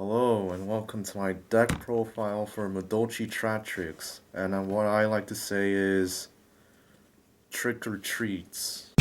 Hello and welcome to my deck profile for Madolche Traptrix, and what I like to say is trick or treats.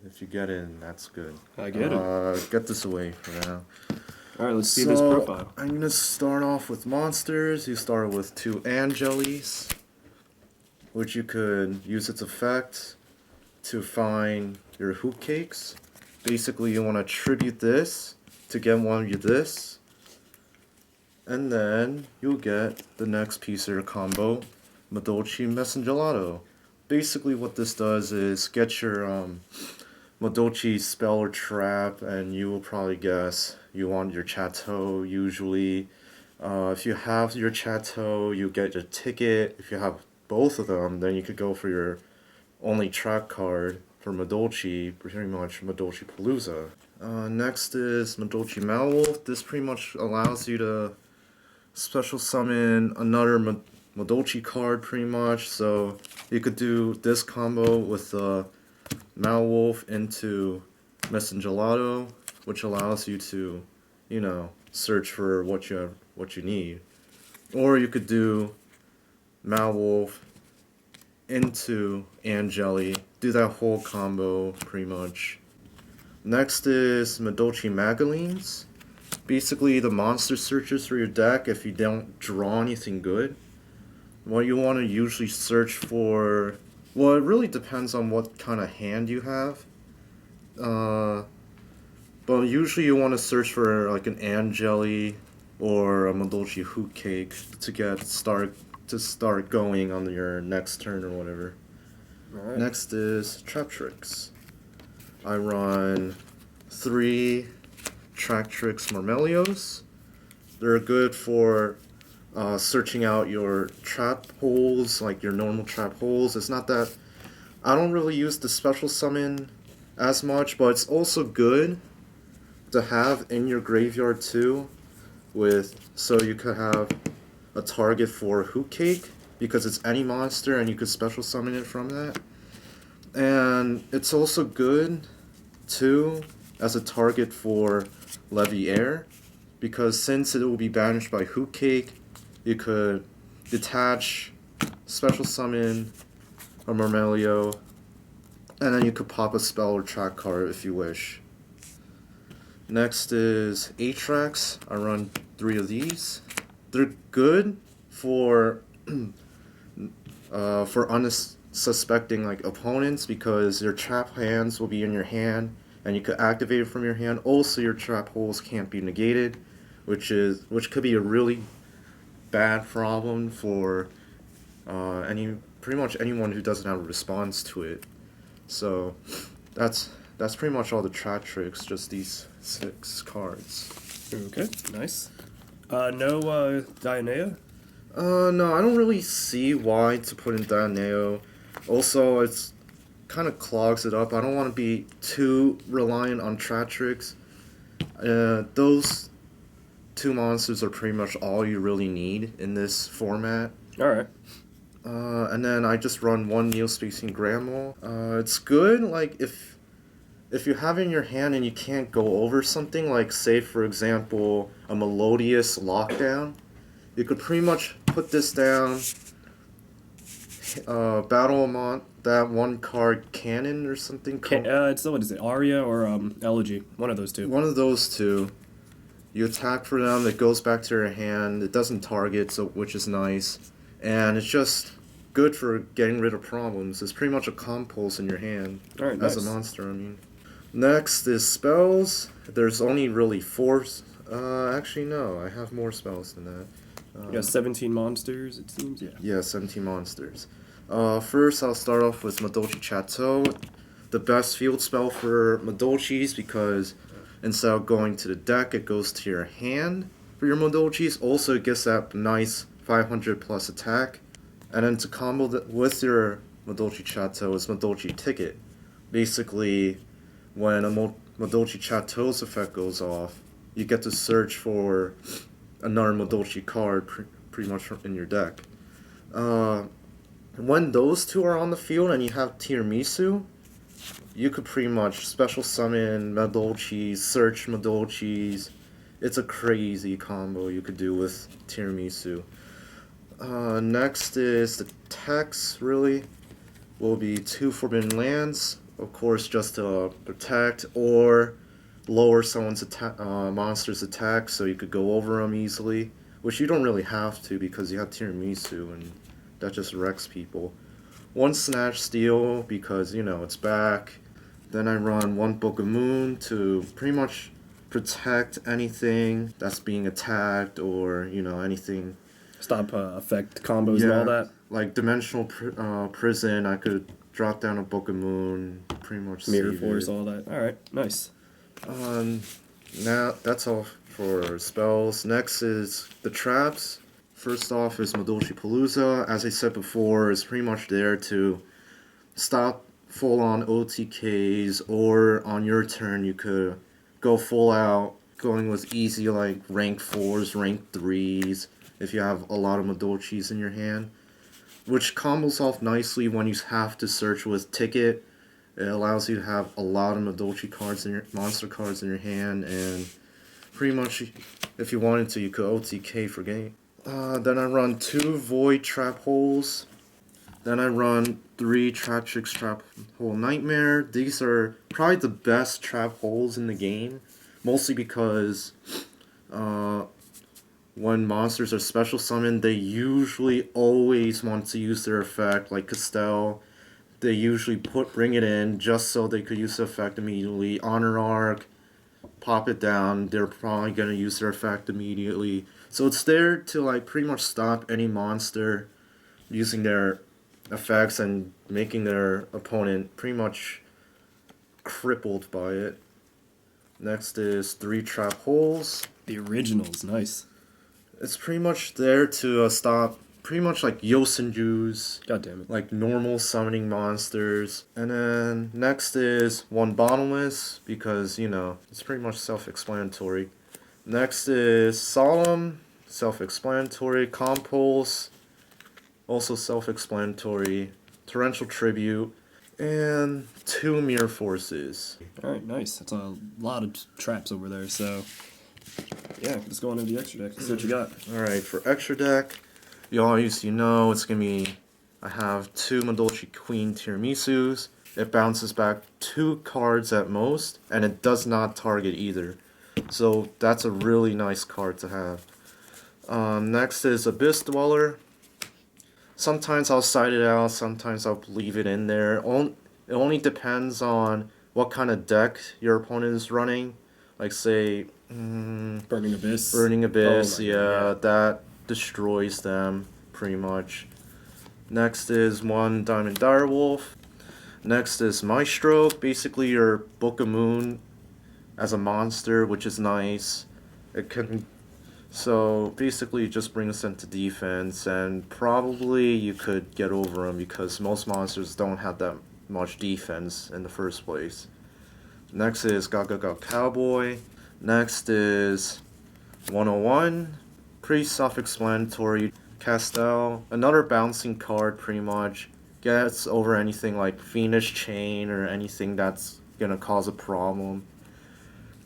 If you get in, that's good. I get it. Get this away for now. Alright, let's see this profile. I'm gonna start off with monsters. You start with two Angelis, which you could use its effect to find your hoop cakes. Basically, you want to tribute this to get one of this, and then you'll get the next piece of your combo, Madolche Messengelato. Basically, what this does is get your Madolche spell or trap, and you will probably guess you want your Chateau usually. If you have your Chateau, you get your ticket. If you have both of them, then you could go for your only track card for Madolche, pretty much Madolche Palooza. Next is Madolche Malwolf. This pretty much allows you to special summon another Madolche card pretty much, so you could do this combo with Malwolf into Messengelato, which allows you to, search for what you need. Or you could do Malwolf into Angeli, do that whole combo pretty much. Next is Madolche Magalines. Basically the monster searches for your deck if you don't draw anything good. What you want to usually search for, well, it really depends on what kind of hand you have. But usually you want to search for like an Angeli or a Madolche Hoot Cake to start going on your next turn or whatever. Alright. Next is Traptrix. I run 3 Traptrix Marmelios. They're good for searching out your trap holes, like your normal trap holes. It's not that I don't really use the special summon as much, but it's also good to have in your graveyard too, so you could have a target for Hoot Cake because it's any monster and you could special summon it from that. And it's also good too as a target for Levy Air because since it will be banished by Hoot Cake, you could detach, special summon a Marmelio, and then you could pop a spell or track card if you wish. Next is Atrax. I run 3 of these. They're good for unsuspecting like opponents because your trap hands will be in your hand and you could activate it from your hand. Also, your trap holes can't be negated, which could be a really bad problem for pretty much anyone who doesn't have a response to it. So that's pretty much all the Traptrix, just these 6 cards. Okay, nice. No Dionea? No, I don't really see why to put in Dioneo. Also, it's kind of clogs it up. I don't want to be too reliant on Traptrix. Those 2 monsters are pretty much all you really need in this format. Alright. And then I just run 1 Neo-Spacing Grandma. It's good, like, if you have it in your hand and you can't go over something, like, say, for example, a Melodious Lockdown, you could pretty much put this down, battle that 1 card Cannon or something. It's, what is it, Aria or Elegy? One of those 2. One of those 2. You attack for them, it goes back to your hand, it doesn't target, which is nice. And it's just good for getting rid of problems. It's pretty much a compulse in your hand. Alright, as nice. a monster, I mean. Next is spells. There's only really 4. Actually, no, I have more spells than that. You got 17 monsters, it seems, yeah. Yeah, 17 monsters. First, I'll start off with Madolche Chateau. The best field spell for Madolches because instead of going to the deck, it goes to your hand for your Madolches. Also, it gets that nice 500 plus attack. And then to combo that with your Madolche Chateau is Madolche Ticket. Basically, when a Madolche Chateau's effect goes off, you get to search for another Madolche card pretty much in your deck. When when those two are on the field and you have Tiramisu, you could pretty much special summon Madolche, search Madolches. It's a crazy combo you could do with Tiramisu. Next is the text, really. Will be 2 Forbidden Lands. Of course, just to protect or lower someone's monster's attack so you could go over them easily. Which you don't really have to because you have Tiramisu and that just wrecks people. 1 Snatch Steal because, it's back. Then I run 1 Book of Moon to pretty much protect anything that's being attacked or, anything. Stop effect combos and all that. Like Dimensional Prison, I could drop down a Book of Moon, pretty much Mirror save Force, it. all that. Alright, nice. Now, that's all for spells. Next is the traps. First off is Madolche Palooza. As I said before, it's pretty much there to stop full-on OTKs, or on your turn you could go full out, going with easy like rank 4s, rank 3s, if you have a lot of Madolches in your hand. Which combos off nicely when you have to search with Ticket. It allows you to have a lot of Madolche cards in your monster cards in your hand, and pretty much if you wanted to, you could OTK for game. Then I run 2 Void Trap Holes. Then I run 3 Traptrix Trap Hole Nightmare. These are probably the best trap holes in the game, mostly because when monsters are special summoned, they usually always want to use their effect, like Castell. They usually bring it in just so they could use the effect immediately. Honor Arc, pop it down, they're probably going to use their effect immediately. So it's there to like pretty much stop any monster using their effects and making their opponent pretty much crippled by it. Next is 3 Trap Holes. The originals, nice. It's pretty much there to stop pretty much like Yosenju's, God damn it. like normal summoning monsters. And then next is 1 Bottomless, because, it's pretty much self-explanatory. Next is Solemn, self-explanatory. Compulse, also self-explanatory. Torrential Tribute, and 2 Mirror Forces. Alright, nice. That's a lot of traps over there, so yeah, let's go on into the extra deck. Let's see what you got. Alright, for extra deck, it's gonna be, I have 2 Madolche Queen Tiramisu's. It bounces back 2 cards at most, and it does not target either. So that's a really nice card to have. Next is Abyss Dweller. Sometimes I'll side it out, sometimes I'll leave it in there. It only depends on what kind of deck your opponent is running. Like say, Burning Abyss. Burning Abyss, Oh God. that destroys them pretty much. Next is 1 Diamond Direwolf. Next is Maestro, basically your Book of Moon as a monster, which is nice. So basically it just brings them to defense, and probably you could get over them because most monsters don't have that much defense in the first place. Next is Gaga Cowboy. Next is 101. Pretty self-explanatory. Castell, another bouncing card pretty much. Gets over anything like Phoenix Chain or anything that's gonna cause a problem.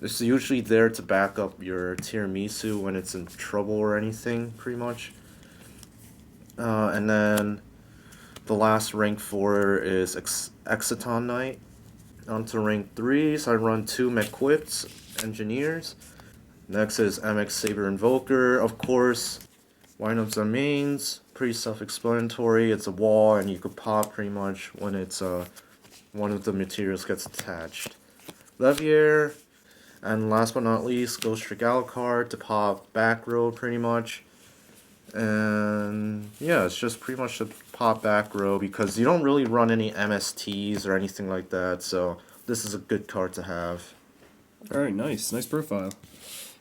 It's usually there to back up your Tiramisu when it's in trouble or anything, pretty much. And then the last rank 4 is Exciton Knight. On to rank 3s, I run 2 Mequip's Engineers. Next is MX Saber Invoker, of course. Windups and mains, pretty self-explanatory. It's a wall and you could pop pretty much when it's one of the materials gets attached. Levier, and last but not least, Ghost Trick Alucard to pop back row pretty much. And yeah, it's just pretty much a pop back row because you don't really run any MSTs or anything like that, so this is a good card to have. Alright, nice. Nice profile.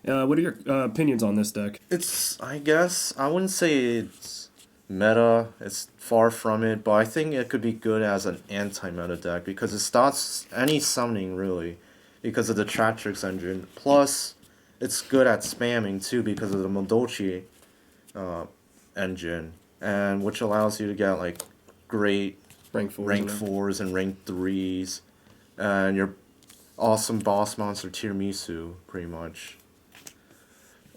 What are your opinions on this deck? It's, I guess, I wouldn't say it's meta, it's far from it, but I think it could be good as an anti-meta deck because it stops any summoning really because of the Traptrix engine. Plus, it's good at spamming too because of the Madolche engine, and which allows you to get like great Rank 4. rank 4s and rank 3s, and your awesome boss monster Tiramisu, pretty much.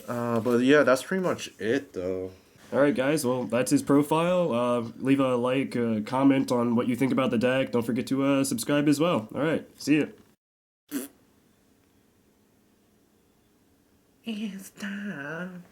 But yeah, that's pretty much it, though. Alright guys, well that's his profile. Leave a like, comment on what you think about the deck. Don't forget to subscribe as well. Alright, see ya. It's time.